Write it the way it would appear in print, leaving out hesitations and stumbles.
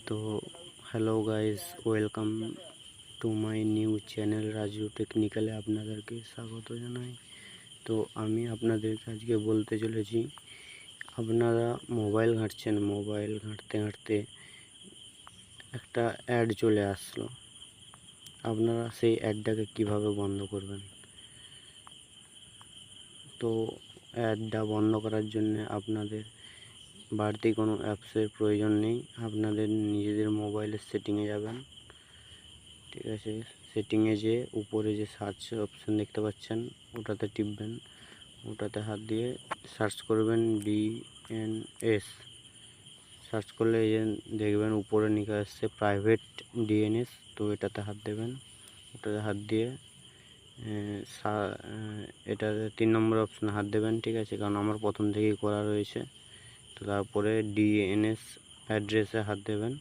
তো hello guys, welcome to my new channel Raju টেকনিক্যালে আপনাদেরকে স্বাগত জানাই। তো আমি আপনাদেরকে আজকে বলতে চলেছি, আপনারা মোবাইল ঘাঁটছেন, মোবাইল ঘাঁটতে ঘাঁটতে একটা অ্যাড চলে আসলো, আপনারা সেই অ্যাডটাকে কিভাবে বন্ধ করবেন। তো অ্যাডটা বন্ধ করার জন্য আপনাদের বাড়তি কোনো অ্যাপসের প্রয়োজন নেই। আপনাদের নিজেদের মোবাইলের সেটিংয়ে যাবেন, ঠিক আছে। সেটিংয়ে যেয়ে উপরে যে সার্চ অপশান দেখতে পাচ্ছেন ওটাতে টিপবেন, ওটাতে হাত দিয়ে সার্চ করবেন ডিএনএস। সার্চ করলে এই যে দেখবেন উপরে লিখা আসছে প্রাইভেট ডিএনএস। তো এটাতে হাত দেবেন, ওটাতে হাত দিয়ে এটাতে 3 নম্বর অপশানে হাত দেবেন, ঠিক আছে, কারণ আমার প্রথম থেকেই করা রয়েছে। তো তারপরে ডিএনএস অ্যাড্রেসে হাত দেবেন,